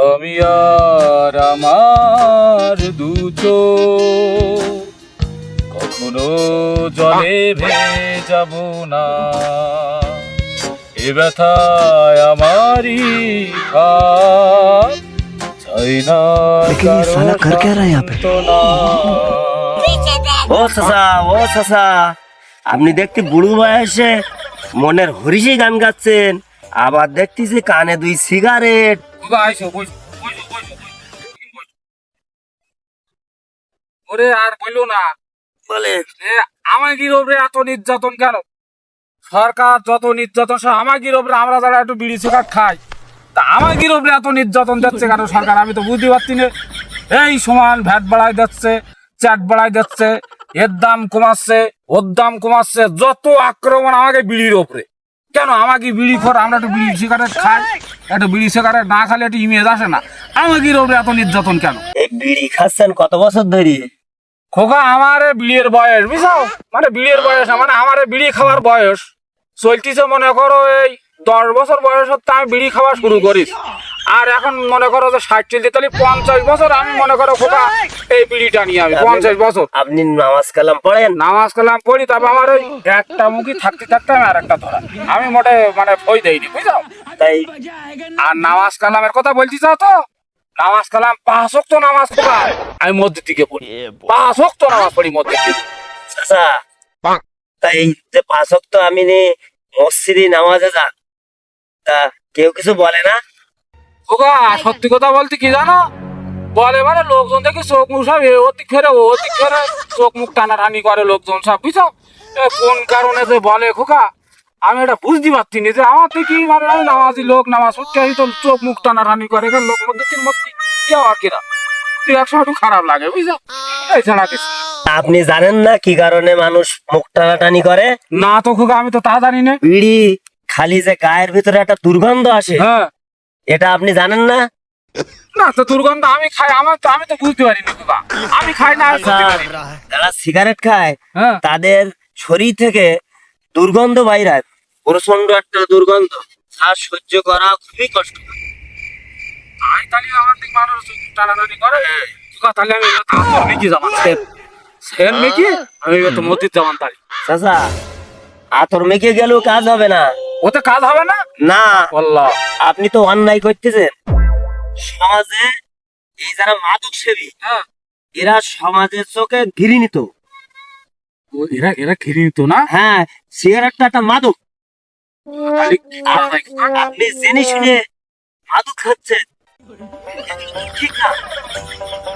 আমি আর আমার দু চোখ কখনো জলে ভেজাব না, এ ব্যথায় আমারই খাপ চাই না लेकिन ये साला कर क्या रहा है यहाँ पे? ও চাচা আপনি দেখতে বুড়ো বয়সে মনের হরিষি গান গাচ্ছেন, আবার দেখতেছি কানে দুই সিগারেট। ওরে আর বললো না, বলে আমাগির ওপরে এত নির্যাতন কেন? সরকার যত নির্যাতন সব আমাগির ওপরে, আমরা যারা একটু বিড়ি সিগারেট খাই তা আমাগির ওপরে এত নির্যাতন দিচ্ছে কেন সরকার? আমি তো বুঝতে পারছি না। এই সমান ভ্যাট বাড়াই দিচ্ছে, চ্যাট বাড়াই দিচ্ছে, এর দাম কমাচ্ছে, ওর দাম কমাচ্ছে, যত আক্রমণ আমাকে বিড়ির ওপরে। কেন আমাকে বিড়ি খোর, আমরা একটু বিড়ি সিগারেট খাই, একটু বিড়ি সিগারেট না খালে একটু ইমেজ আসে না? আমাগির ওপরে এত নির্যাতন কেন? এই বিড়ি খাচ্ছেন কত বছর ধরে? খোকা আমার বিড়ির বয়স বুঝাও, মানে বিড়ির বয়স মানে আমার বিড়ি খাওয়ার বয়স চলতিছে মনে করো এই 10 বছর বয়স হতে আমি বিড়ি খাওয়া শুরু করি। আর এখন মনে করো যে 60 চলছে, তাহলে 50 বছর আমি মনে করো খোকা এই বিড়িটা নিয়ে আমি 50 বছর। আপনি নামাজ কালাম পড়েন? নামাজ কালাম পড়ি, তারপর আমার ওই একটা মুখী থাকতে থাকতে আমি আর একটা ধরা, আমি মোটে মানে ভয় দেইনি বুঝাও। তাই আর নামাজ কালামের কথা বলছি চাও তো, নামাজ কালাম 5 ওয়াক্ত নামাজ খোকা আমি মসজিদ থেকে পড়ি, 5 ওয়াক্ত নামাজ পড়ি মসজিদ থেকে। চাচা তাই যে 5 ওয়াক্ত আমি মসজিদে নামাজে যান, তা কেউ কিছু বলে না? খোকা সত্যি কথা বলতে কি জানো, বলে মানে লোকজন দেখি চোখ মুখ সব ওদিক ফেরে ওদিক ফেরে, চোখ মুখ টানাটানি করে লোকজন সব বুঝছো। কোন কারণে যে বলে খোকা আমি এটা বুঝতে পারছি না, যে আমার থেকে মানে আমি নামাজি লোক, নামাজ পড়তে আসি তো চোখ মুখ টানাটানি করে লোক মধ্যে কি আর কিনা, তুই একসময় একটু খারাপ লাগে বুঝছো, এই ছাড়া কিছু। আপনি জানেন না কি কারণে মানুষ মুখ টানাটানি করে? না তো খোকা আমি তো তা জানি না। বিড়ি খালি যে গায়ের ভিতরে একটা দুর্গন্ধ আসে, হ্যাঁ এটা আপনি জানেন না? না তো দুর্গন্ধ আমি খাই, আমি তো বুঝতে পারিনি খোকা, আমি খাই না আমি বুঝতে পারি না। যারা সিগারেট খায় হ্যাঁ তাদের শরীর থেকে দুর্গন্ধ বাইরায়, প্রচন্ড একটা দুর্গন্ধ, শ্বাস সহ্য করা খুবই কষ্ট। তাই তাহলে আমার দিক মানুষ টানাটানি করে খোকা, তাহলে আমি তোর মেকি যাবান সেন মেকি আমি তো মসজিদ যাবান তাই। চাচা আতর মেখে গেলেও কাজ হবে না। ওতে কাজ হবে না? না, আল্লাহ আপনি তো অন্যায় করতেছেন। সমাজে এই যারা মাদক সেবী, হ্যাঁ এরা সমাজের চোখে ঘৃণিত। এরা এরা ঘিরে নিত না। হ্যাঁ, সিগারেটটা একটা মাদক। তাহলে কি করা যায় খোকা? আপনি জেনে শুনে মাদক খাচ্ছেন, ঠিক না?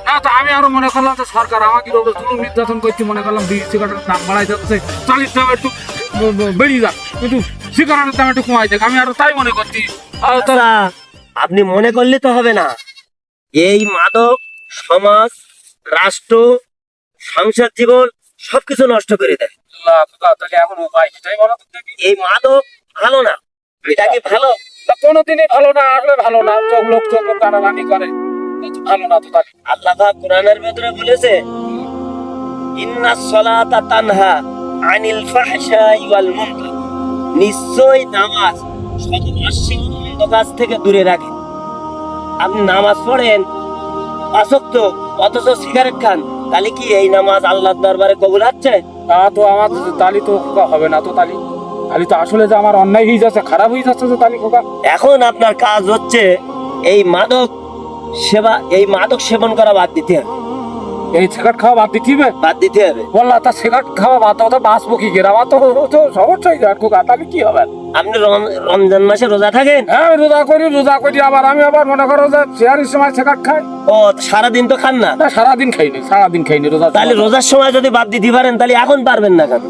না তো আমি আরো মনে করলাম যে সরকার আমাকে জুলুম নির্যাতন করছে, মনে করলাম বিড়ি সিগারেটের দাম বাড়াই যাচ্ছে, 40 দাম একটু বেরিয়ে যাক, কিন্তু সিগারেটের দাম একটু কমাই যাক, আমি আরো তাই মনে করছি। আর তো তা আপনি মনে করলে তো হবে না। এই মাদক সমাজ, রাষ্ট্র, সংসার জীবন সবকিছু নষ্ট করে দেয়। আল্লাহ, খোকা, তাহলে এখন উপায় সেটাই বলো তো দেখি। এই মাদক ভালো না, এটা কি ভালো? তা কোনোদিনই ভালো না, আসলে ভালো না, চোখ লোক টানাটানি করে, এই তো ভালো না তো তাহলে। আল্লাহ পাক কোরআনের ভিতরে বলেছে, ইন্নাস সালাতা তানহা আনিল ফাহশাই ওয়াল মুনকার, নিশ্চয় নামাজ সকল অশ্লীল মন্দ কাজ থেকে দূরে রাখে। আপনি নামাজ পড়েন 5 ওয়াক্ত, অথচ সিগারেট খান, তাহলে কি এই নামাজ আল্লাহর দরবারে কবুল হচ্ছে? তা তো আমার তালি তো খোকা হবে না তো তালি, তালি তো আসলে যে আমার অন্যায় হয়ে যাচ্ছে, খারাপ হয়ে যাচ্ছে যে তালি খোকা। এখন আপনার কাজ হচ্ছে এই মাদক সেবন করা বাদ দিতে হবে। এই সিগারেট খাওয়া বাদ দিতে হবে? বাদ দিতে হবে। বললা তা সিগারেট খাওয়া বাদ দাও তো বাঁচবো কি করে? আমার তো সমস্যাই যায় খোকা, তাহলে কি হবে? আপনি রমজান মাসে রোজা থাকেন? হ্যাঁ আমি রোজা করি, আমি আবার মনে করো যে চেয়ারের সময় সিগারেট খাই। ও, সারাদিন তো খান না? না সারাদিন খাইনি রোজা। তাহলে রোজার সময় যদি বাদ দিতে পারেন, তাহলে এখন পারবেন না কেন?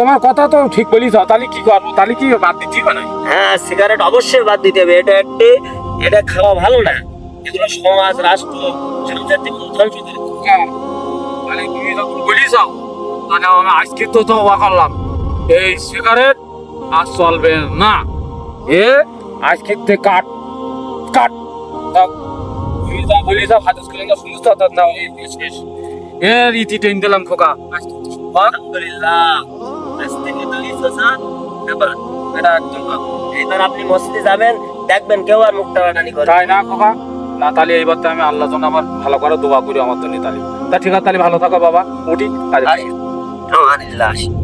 তোমার কথা তো ঠিক বলিস, তাহলে কি করবো? তাহলে কি বাদ দিতে হবে না? হ্যাঁ, সিগারেট অবশ্যই বাদ দিতে হবে। এটা খাওয়া ভালো না, এগুলো সমাজ, রাষ্ট্র, সংসার জীবন ধ্বংস করে। তাহলে তুমি যখন বলিস তাহলে আমি আজকে তো তওবা করলাম, এই সিগারেট আর চলবে না, আজকে থেকে কাট কাট। তুমি যা বলিস হাদিস করে শুনিস তো, না শেষ রীতি টেন দিলাম খোকা। আলহামদুলিল্লাহ, আজ থেকে তো এই চাচা ব্যাপার, এটা একদম। এবার আপনি মসজিদে যাবেন, দেখবেন কেউ আর মুখ টানাটানি করে তাই না খোকা? না তাহলে এইবার তো আমি আল্লাহ জন্য আমার ভালো করে দোয়া করি আমার জন্য তাহলে। তা ঠিক আছে, তাহলে ভালো থাকো বাবা, উঠি। আরে, আলহামদুলিল্লাহ।